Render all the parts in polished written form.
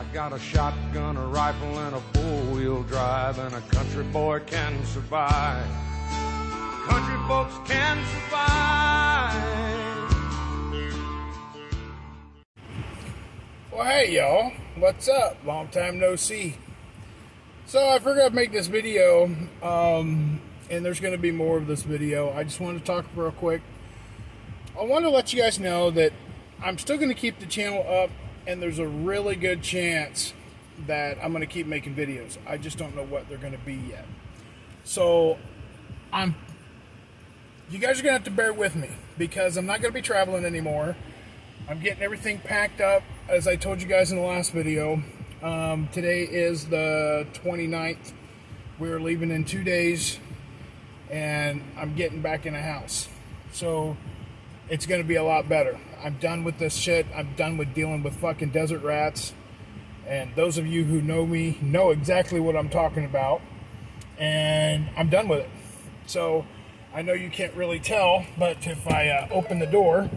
I got a shotgun, a rifle, and a four-wheel drive, and a country boy can survive. Country folks can survive. Well, hey y'all, what's up? Long time no see. So I figured I'd make this video, and there's going to be more of this video. I just wanted to talk real quick. I want to let you guys know that I'm still going to keep the channel up, and there's a really good chance that I'm going to keep making videos. I just don't know what they're going to be yet. So you guys are going to have to bear with me because I'm not going to be traveling anymore. I'm getting everything packed up, as I told you guys in the last video. Today is the 29th. We're leaving in 2 days, and I'm getting back in a house. So it's going to be a lot better. I'm done with this shit. I'm done with dealing with fucking desert rats. And those of you who know me know exactly what I'm talking about. And I'm done with it. So I know you can't really tell, but if I open the door,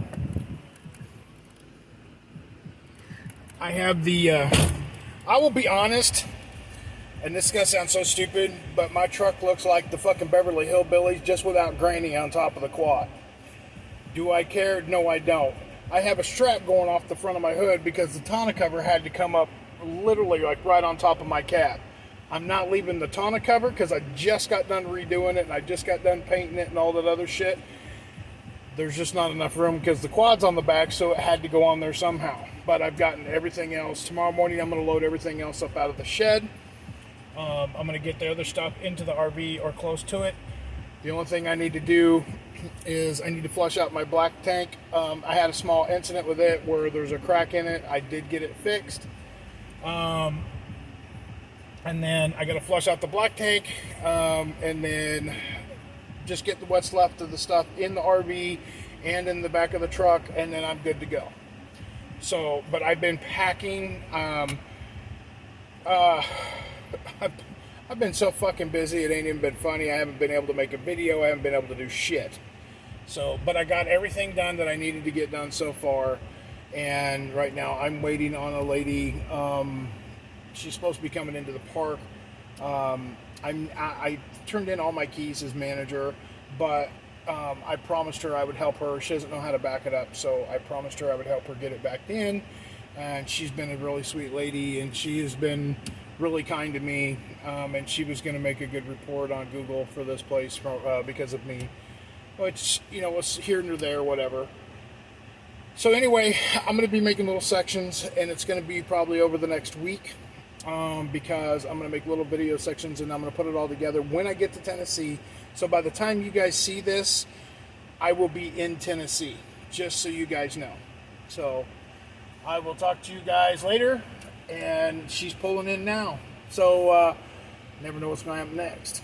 I have the, I will be honest, and this is going to sound so stupid, but my truck looks like the fucking Beverly Hillbillies just without granny on top of the quad. Do I care? No, I don't. I have a strap going off the front of my hood because the tonneau cover had to come up literally like right on top of my cab. I'm not leaving the tonneau cover because I just got done redoing it and I just got done painting it and all that other shit. There's just not enough room because the quad's on the back, so it had to go on there somehow. But I've gotten everything else. Tomorrow morning I'm going to load everything else up out of the shed. I'm going to get the other stuff into the RV or close to it. The only thing I need to do is I need to flush out my black tank. I had a small incident with it where there's a crack in it. I did get it fixed. And then I got to flush out the black tank, and then just get what's left of the stuff in the RV and in the back of the truck, and then I'm good to go. So, but I've been packing. I've been so fucking busy, it ain't even been funny. I haven't been able to make a video. I haven't been able to do shit. So, but I got everything done that I needed to get done so far. And right now I'm waiting on a lady. She's supposed to be coming into the park. I turned in all my keys as manager, but I promised her I would help her. She doesn't know how to back it up, so I promised her I would help her get it back in. And she's been a really sweet lady, and she has been really kind to me, and she was going to make a good report on Google for this place because of me, which, you know, was here and there, whatever. So anyway, I'm going to be making little sections, and it's going to be probably over the next week, because I'm going to make little video sections, and I'm going to put it all together when I get to Tennessee. So by the time you guys see this, I will be in Tennessee, just so you guys know. So I will talk to you guys later. And she's pulling in now. So, never know what's going to happen next.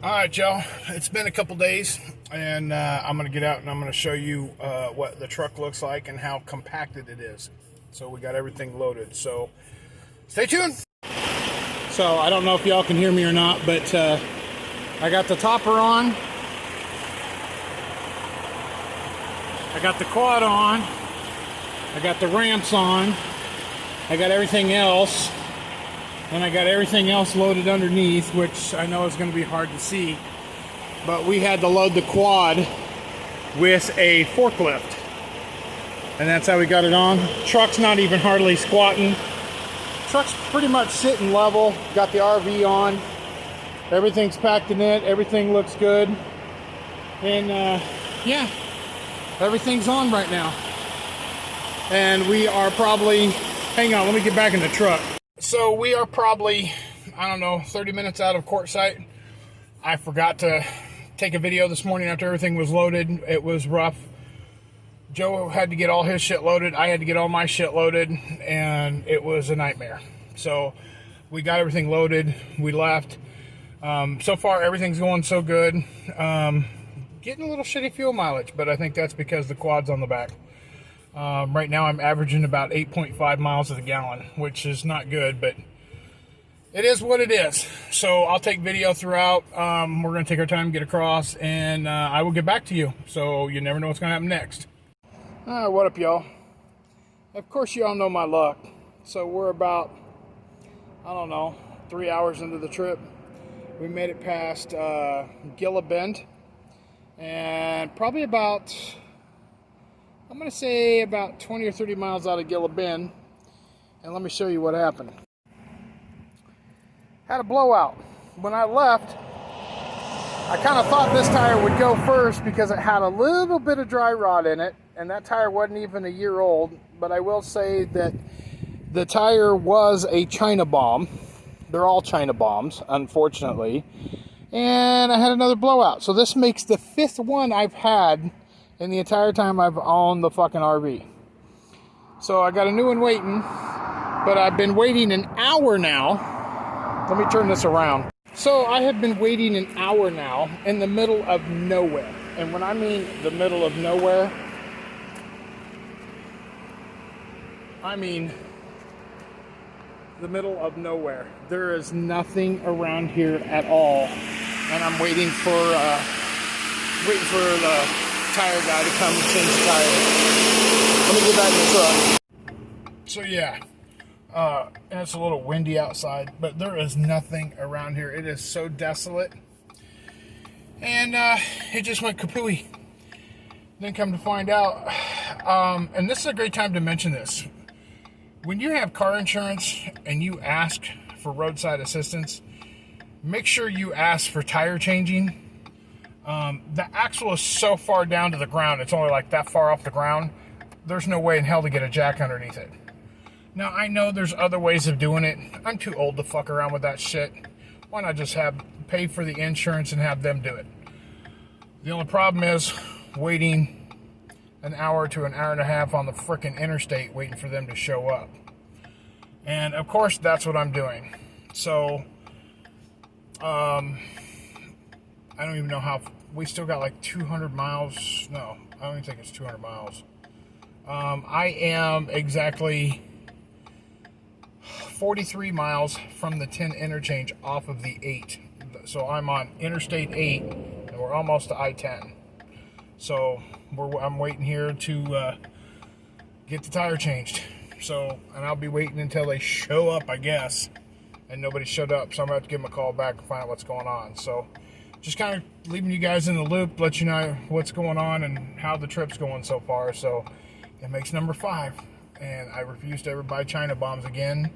Alright, y'all. It's been a couple days. And I'm going to get out and I'm going to show you what the truck looks like and how compacted it is. So, we got everything loaded. So, stay tuned. So, I don't know if y'all can hear me or not, but I got the topper on. I got the quad on. I got the ramps on. I got everything else, and I got everything else loaded underneath, which I know is going to be hard to see, but we had to load the quad with a forklift, and that's how we got it on. Truck's not even hardly squatting. Truck's pretty much sitting level. Got the RV on. Everything's packed in it. Everything looks good, and yeah, everything's on right now. And we are probably... Hang on, let me get back in the truck. So we are probably, I don't know, 30 minutes out of Quartzsite. I forgot to take a video this morning after everything was loaded. It was rough. Joe had to get all his shit loaded. I had to get all my shit loaded, and it was a nightmare. So we got everything loaded. We left. So far, everything's going so good. Getting a little shitty fuel mileage, but I think that's because the quad's on the back. Right now I'm averaging about 8.5 miles to the gallon, which is not good, but it is what it is. So I'll take video throughout. We're going to take our time, get across, and I will get back to you. So you never know what's going to happen next. What up, y'all? Of course, y'all know my luck. So we're about, I don't know, 3 hours into the trip. We made it past Gila Bend, and probably about, I'm going to say about 20 or 30 miles out of Gila Bend. And let me show you what happened. Had a blowout. When I left, I kind of thought this tire would go first because it had a little bit of dry rot in it, and that tire wasn't even a year old. But I will say that the tire was a China bomb. They're all China bombs, unfortunately. And I had another blowout. So this makes the 5th one I've had in the entire time I've owned the fucking RV. So I got a new one waiting, but I've been waiting an hour now. Let me turn this around. So I have been waiting an hour now in the middle of nowhere. And when I mean the middle of nowhere, I mean the middle of nowhere. There is nothing around here at all. And I'm waiting for the tire guy to come and change the tire. Let me get back in the truck. So yeah. And it's a little windy outside, but there is nothing around here. It is so desolate. And it just went kapooey. Then come to find out, and this is a great time to mention this. When you have car insurance and you ask for roadside assistance, make sure you ask for tire changing. The axle is so far down to the ground, it's only like that far off the ground. There's no way in hell to get a jack underneath it. Now, I know there's other ways of doing it. I'm too old to fuck around with that shit. Why not just pay for the insurance and have them do it? The only problem is waiting an hour to an hour and a half on the frickin' interstate waiting for them to show up. And, of course, that's what I'm doing. So, I don't even know how... We still got like 200 miles. No, I don't even think it's 200 miles. I am exactly 43 miles from the 10 interchange off of the 8. So I'm on Interstate 8, and we're almost to I-10. So I'm waiting here to get the tire changed. So, and I'll be waiting until they show up, I guess. And nobody showed up, so I'm going to have to give them a call back and find out what's going on. So, just kind of leaving you guys in the loop, let you know what's going on and how the trip's going so far. So, it makes number 5. And I refuse to ever buy China bombs again.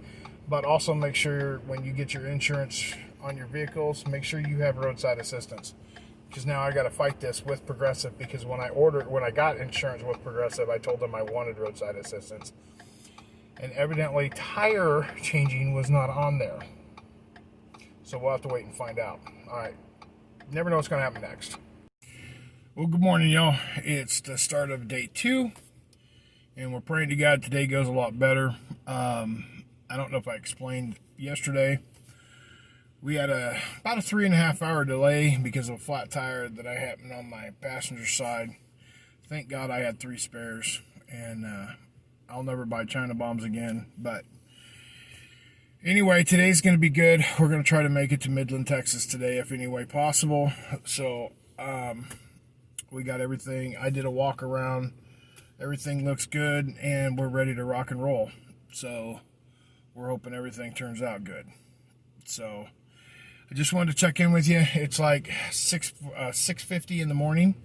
But also make sure when you get your insurance on your vehicles, make sure you have roadside assistance. Because now I got to fight this with Progressive, because when I got insurance with Progressive, I told them I wanted roadside assistance. And evidently tire changing was not on there. So we'll have to wait and find out. All right. Never know what's going to happen next. Well, good morning, y'all. It's the start of day 2. And we're praying to God today goes a lot better. I don't know if I explained yesterday. We had about a 3.5 hour delay because of a flat tire that I happened on my passenger side. Thank God I had 3 spares. And I'll never buy China bombs again. But anyway, today's going to be good. We're going to try to make it to Midland, Texas today if any way possible. So we got everything. I did a walk around. Everything looks good, and we're ready to rock and roll. So we're hoping everything turns out good. So I just wanted to check in with you. It's like 6:50 in the morning.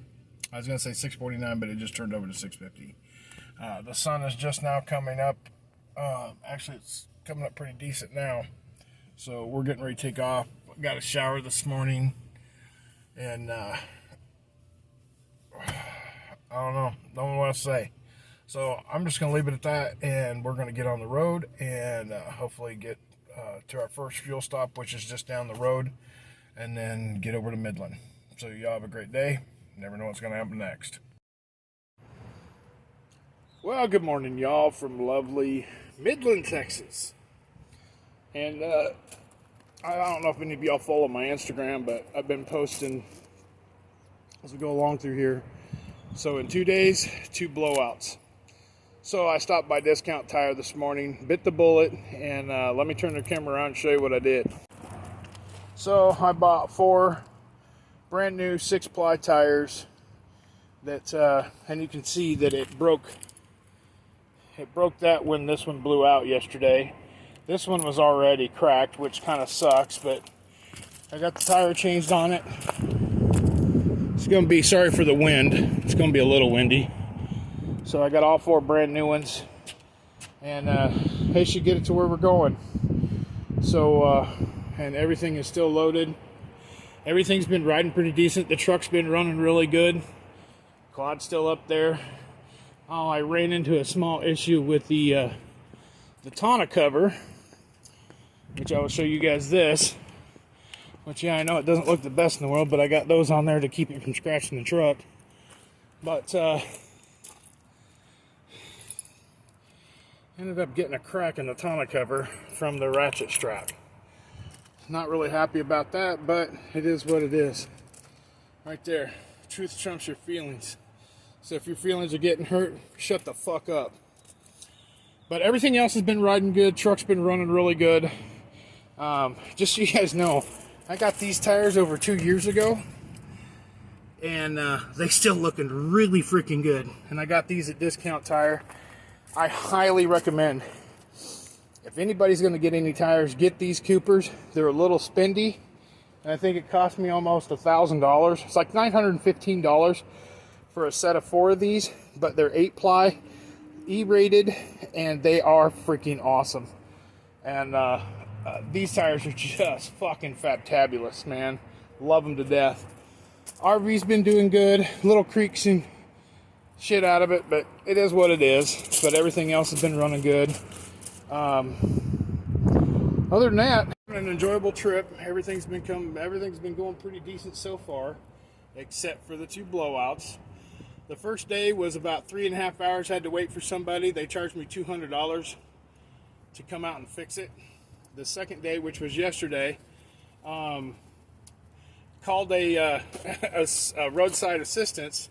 I was going to say 6:49, but it just turned over to 6:50. The sun is just now coming up. Actually, it's coming up pretty decent now. So we're getting ready to take off. Got a shower this morning. And I don't know what to say. So I'm just going to leave it at that, and we're going to get on the road and hopefully get to our first fuel stop, which is just down the road, and then get over to Midland. So y'all have a great day. Never know what's going to happen next. Well, good morning, y'all, from lovely Midland, Texas. And I don't know if any of y'all follow my Instagram, but I've been posting as we go along through here. So in 2 days, 2 blowouts. So I stopped by Discount Tire this morning, bit the bullet, and let me turn the camera around and show you what I did. So I bought 4 brand new 6-ply tires that, and you can see that it broke It broke that when this one blew out yesterday. This one was already cracked, which kind of sucks, but I got the tire changed on it. It's going to be, sorry for the wind, it's going to be a little windy. So I got all 4 brand new ones, and they should get it to where we're going. So, and everything is still loaded. Everything's been riding pretty decent. The truck's been running really good. Quad's still up there. Oh, I ran into a small issue with the tonneau cover, which I will show you guys this. Which, yeah, I know it doesn't look the best in the world, but I got those on there to keep it from scratching the truck. But, ended up getting a crack in the tonneau cover from the ratchet strap. Not really happy about that, but it is what it is. Right there. Truth trumps your feelings. So if your feelings are getting hurt, shut the fuck up. But everything else has been riding good. Truck's been running really good. Just so you guys know, I got these tires over 2 years ago, and they still looking really freaking good. And I got these at Discount Tire. I highly recommend, if anybody's going to get any tires, get these Coopers. They're a little spendy, and I think it cost me almost $1,000. It's like $915 for a set of 4 of these, but they're 8-ply, E-rated, and they are freaking awesome. And these tires are just fucking fantabulous, man. Love them to death. RV's been doing good. Little creaks and shit out of it, but it is what it is. But everything else has been running good. Other than that, an enjoyable trip. Everything's been going pretty decent so far, except for the 2 blowouts. The first day was about 3.5 hours. Had to wait for somebody. They charged me $200 to come out and fix it. The second day, which was yesterday, called a roadside assistance.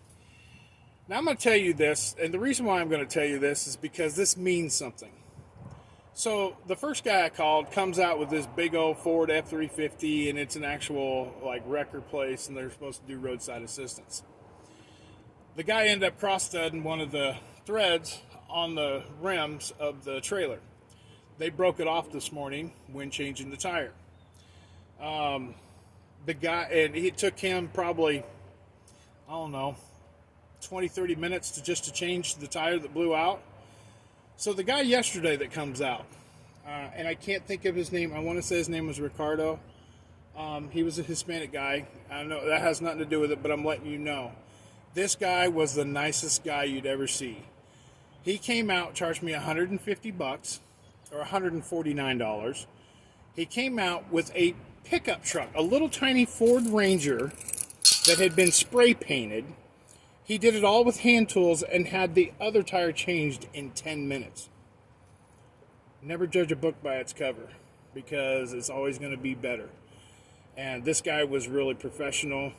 Now I'm going to tell you this, and the reason why I'm going to tell you this is because this means something. So the first guy I called comes out with this big old Ford F-350, and it's an actual like wrecker place, and they're supposed to do roadside assistance. The guy ended up cross-studding one of the threads on the rims of the trailer. They broke it off this morning when changing the tire. The guy, and it took him probably, I don't know, 20-30 minutes to change the tire that blew out. So the guy yesterday that comes out, and I can't think of his name. I want to say his name was Ricardo. He was a Hispanic guy. I know that has nothing to do with it, but I'm letting you know. This guy was the nicest guy you'd ever see. He came out, charged me $150 or $149. He came out with a pickup truck, a little tiny Ford Ranger that had been spray painted. He did it all with hand tools and had the other tire changed in 10 minutes. Never judge a book by its cover, because it's always going to be better. And this guy was really professional.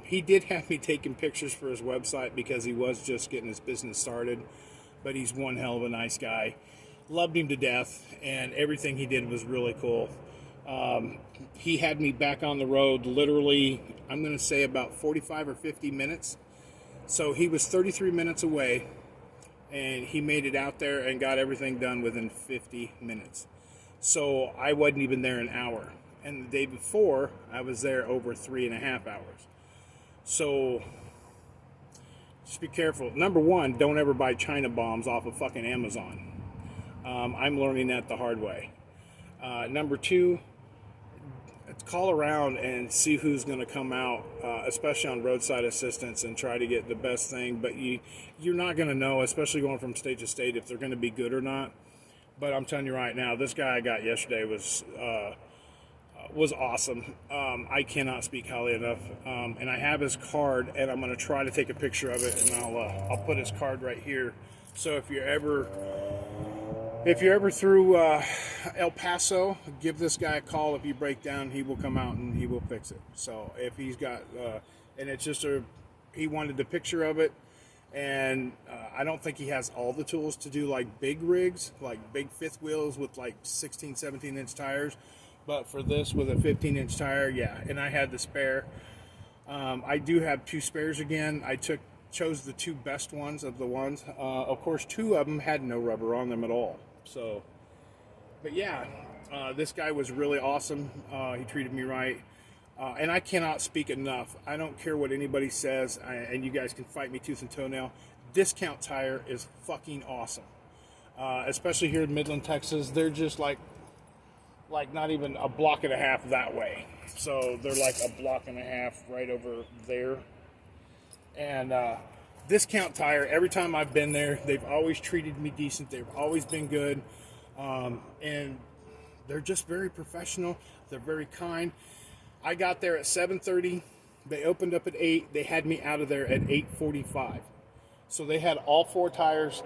He did have me taking pictures for his website because he was just getting his business started. But he's one hell of a nice guy. Loved him to death, and everything he did was really cool. He had me back on the road literally, I'm going to say about 45 or 50 minutes. So he was 33 minutes away, and he made it out there and got everything done within 50 minutes. So I wasn't even there an hour. And the day before, I was there over 3.5 hours. So just be careful. Number one, don't ever buy China bombs off of fucking Amazon. I'm learning that the hard way. Number two, call around and see who's going to come out, especially on roadside assistance, and try to get the best thing. But you're not going to know, especially going from state to state, if they're going to be good or not. But I'm telling you right now, this guy I got yesterday was awesome. I cannot speak highly enough. And I have his card, and I'm going to try to take a picture of it, and I'll put his card right here. So if you're ever through El Paso, give this guy a call. If you break down, he will come out and he will fix it. So if he's got, and it's just he wanted a picture of it, and I don't think he has all the tools to do like big rigs, like big fifth wheels with like 16, 17 inch tires. But for this with a 15-inch tire, yeah. And I had the spare. I do have 2 spares again. I took chose the two best ones of the ones. Of course, two of them had no rubber on them at all. So, but yeah, this guy was really awesome. He treated me right. And I cannot speak enough. I don't care what anybody says, and you guys can fight me tooth and toenail. Discount Tire is fucking awesome. Especially here in Midland, Texas. They're just like not even a block and a half that way. So they're like a block and a half right over there. And Discount Tire, every time I've been there, they've always treated me decent. They've always been good. And they're just very professional. They're very kind. I got there at 7:30. They opened up at 8. They had me out of there at 8:45. So they had all 4 tires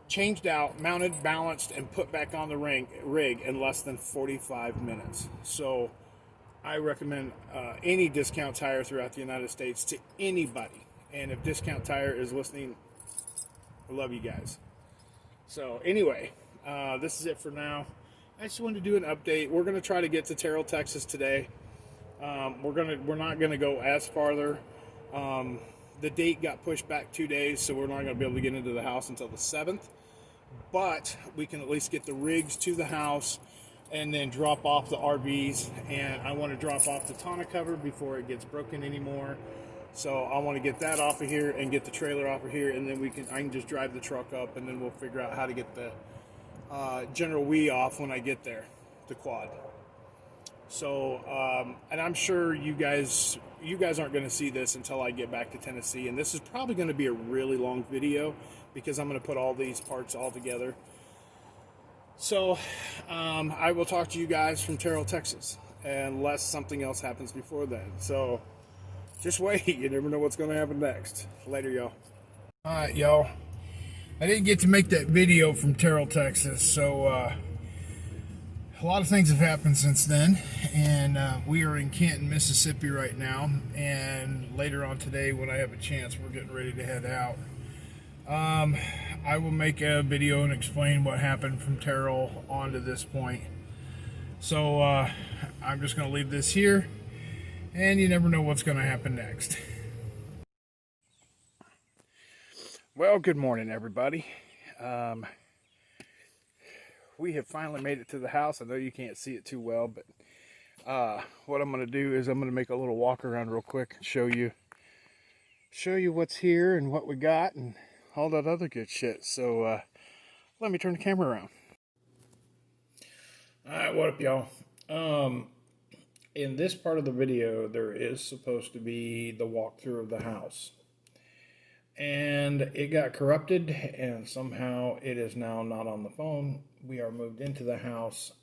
changed out, mounted, balanced, and put back on the rig in less than 45 minutes. So I recommend any Discount Tire throughout the United States to anybody. And if Discount Tire is listening, I love you guys. So anyway, this is it for now. I just wanted to do an update. We're going to try to get to Terrell, Texas today. We're not gonna go as farther. The date got pushed back 2 days, so we're not gonna be able to get into the house until the 7th. But we can at least get the rigs to the house and then drop off the RVs. And I want to drop off the tonneau cover before it gets broken anymore. So I want to get that off of here and get the trailer off of here, and then I can just drive the truck up, and then we'll figure out how to get the General Wee off when I get there, the quad. So, and I'm sure you guys aren't going to see this until I get back to Tennessee. And this is probably going to be a really long video because I'm going to put all these parts all together. So, I will talk to you guys from Terrell, Texas, unless something else happens before then. So, just wait. You never know what's going to happen next. Later, y'all. All right, y'all. I didn't get to make that video from Terrell, Texas, so, a lot of things have happened since then, and we are in Canton, Mississippi right now, and later on today when I have a chance, we're getting ready to head out. I will make a video and explain what happened from Terrell on to this point. So I'm just going to leave this here, and you never know what's going to happen next. Well, good morning, everybody. We have finally made it to the house. I know you can't see it too well, but what I'm going to do is I'm going to make a little walk around real quick and show you what's here and what we got and all that other good shit. So let me turn the camera around. All right, what up, y'all? In this part of the video, there is supposed to be the walkthrough of the house. And it got corrupted, and somehow it is now not on the phone. We are moved into the house.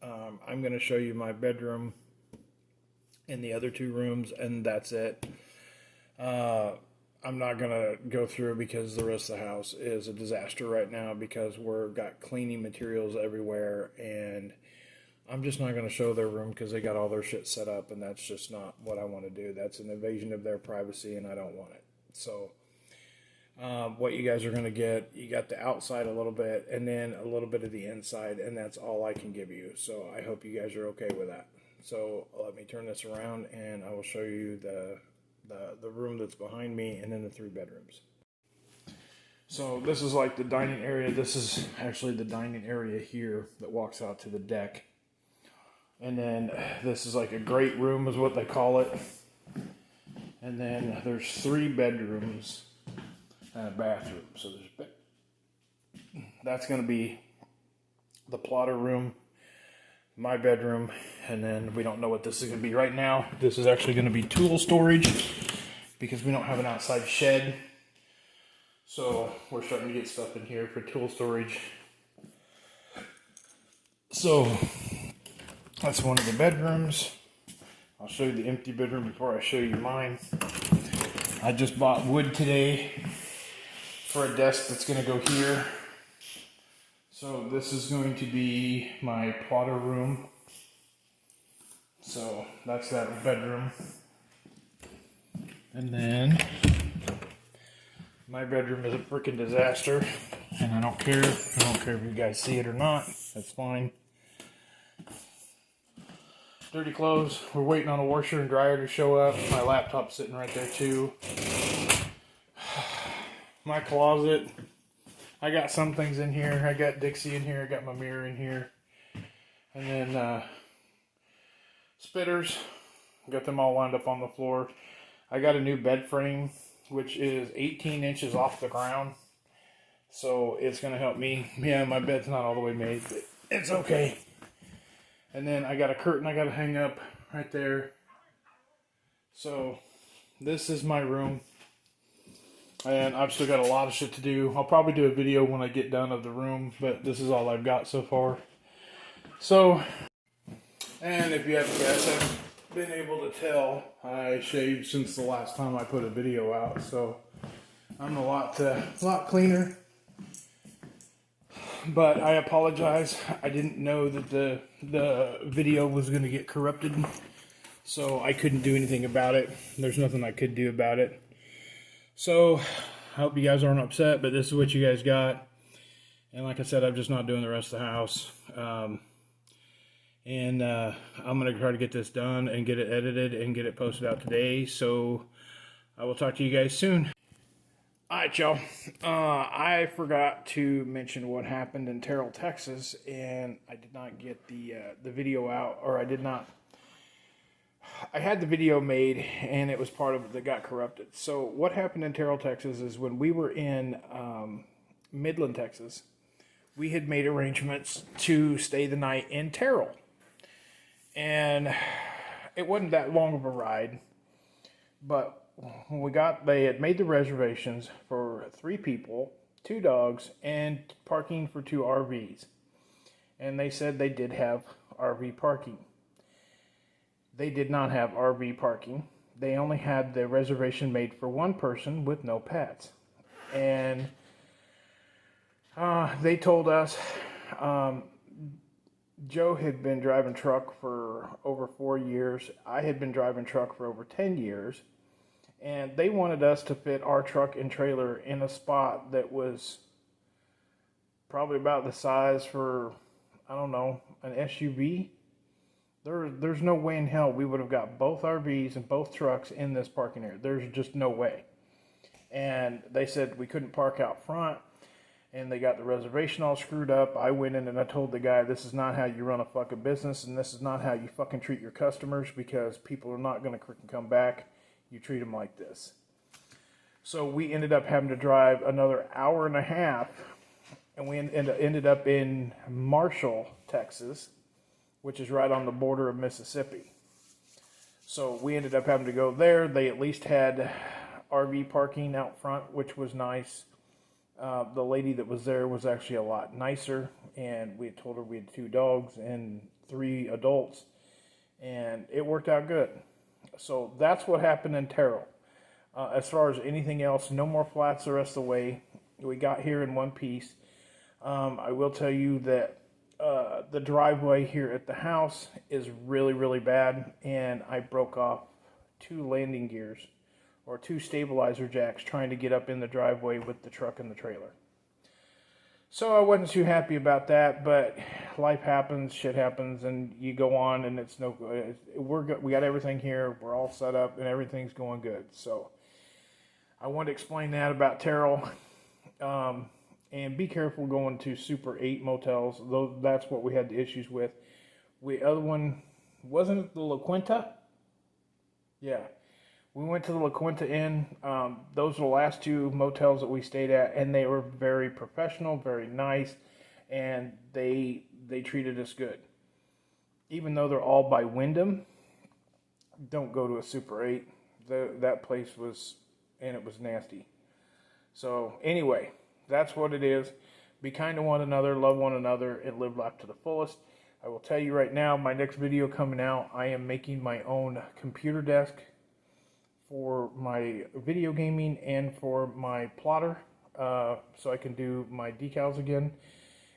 I'm going to show you my bedroom and the other 2 rooms, and that's it. I'm not going to go through because the rest of the house is a disaster right now because we've got cleaning materials everywhere, and I'm just not going to show their room because they got all their shit set up, and that's just not what I want to do. That's an invasion of their privacy, and I don't want it. So what you guys are going to get, you got the outside a little bit and then a little bit of the inside, and that's all I can give you. So I hope you guys are okay with that. So let me turn this around and I will show you the room that's behind me and then the 3 bedrooms. So this is like the dining area. This is actually the dining area here that walks out to the deck. And then this is like a great room is what they call it. And then there's 3 bedrooms and a bathroom. So that's going to be the plotter room, my bedroom, and then we don't know what this is going to be right now. This is actually going to be tool storage because we don't have an outside shed. So we're starting to get stuff in here for tool storage. So that's one of the bedrooms. I'll show you the empty bedroom before I show you mine. I just bought wood today for a desk that's going to go here. So this is going to be my plotter room. So that's that bedroom. And then my bedroom is a freaking disaster, and I don't care. I don't care if you guys see it or not. That's fine. Dirty clothes. We're waiting on a washer and dryer to show up. My laptop's sitting right there too. my closet. I got some things in here. I got Dixie in here. I got my mirror in here. And then spitters. Got them all lined up on the floor. I got a new bed frame, which is 18 inches off the ground. So it's going to help me. Yeah, my bed's not all the way made, but it's okay. And then I got a curtain I got to hang up right there. So this is my room. And I've still got a lot of shit to do. I'll probably do a video when I get done of the room, but this is all I've got so far. So, and if you haven't been able to tell, I shaved since the last time I put a video out, so I'm a lot cleaner. But I apologize. I didn't know that the video was going to get corrupted, so I couldn't do anything about it. There's nothing I could do about it. So, I hope you guys aren't upset, but this is what you guys got. And like I said, I'm just not doing the rest of the house. I'm going to try to get this done and get it edited and get it posted out today. So, I will talk to you guys soon. Alright, y'all. I forgot to mention what happened in Terrell, Texas, and I did not get the video out, or I had the video made, and it was part of it that got corrupted. So what happened in Terrell, Texas is when we were in Midland, Texas, we had made arrangements to stay the night in Terrell. And it wasn't that long of a ride, but when they had made the reservations for 3 people, 2 dogs, and parking for 2 RVs. And they said they did have RV parking. They did not have RV parking. They only had the reservation made for 1 person with no pets. And they told us Joe had been driving truck for over 4 years. I had been driving truck for over 10 years. And they wanted us to fit our truck and trailer in a spot that was probably about the size for, I don't know, an SUV. There's no way in hell we would have got both RVs and both trucks in this parking area. There's just no way. And they said we couldn't park out front, and they got the reservation all screwed up. I went in and I told the guy, this is not how you run a fucking business, and this is not how you fucking treat your customers, because people are not going to come back. You treat them like this. So we ended up having to drive another hour and a half, and we ended up in Marshall, Texas, which is right on the border of Mississippi. So we ended up having to go there. They at least had RV parking out front, which was nice. The lady that was there was actually a lot nicer, and we had told her we had 2 dogs and 3 adults, and it worked out good. So that's what happened in Terrell. As far as anything else, no more flats the rest of the way. We got here in one piece. I will tell you that the driveway here at the house is really, really bad, and I broke off 2 landing gears, or 2 stabilizer jacks, trying to get up in the driveway with the truck and the trailer. So I wasn't too happy about that, but life happens, shit happens, and you go on, and it's no good. We got everything here, we're all set up, and everything's going good. So I want to explain that about Terrell. And be careful going to Super 8 motels. That's what we had the issues with. The other one, wasn't it the La Quinta? Yeah. We went to the La Quinta Inn. Those are the last 2 motels that we stayed at, and they were very professional, very nice, and they treated us good. Even though they're all by Wyndham, don't go to a Super 8. That place was nasty. So anyway, that's what it is. Be kind to one another, love one another, and live life to the fullest. I will tell you right now, my next video coming out, I am making my own computer desk for my video gaming and for my plotter, so I can do my decals again.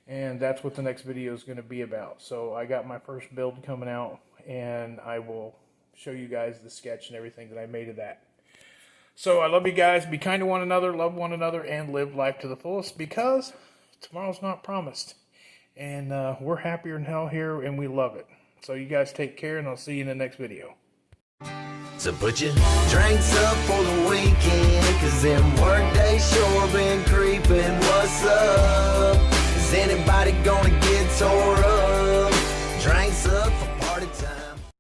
And that's what the next video is going to be about. So I got my first build coming out, and I will show you guys the sketch and everything that I made of that. So I love you guys. Be kind to one another, love one another, and live life to the fullest, because tomorrow's not promised. And we're happier than hell here, and we love it. So you guys take care, and I'll see you in the next video. So put your drinks up for the weekend, cause them work days sure been creeping. What's up? Is anybody gonna get tore up?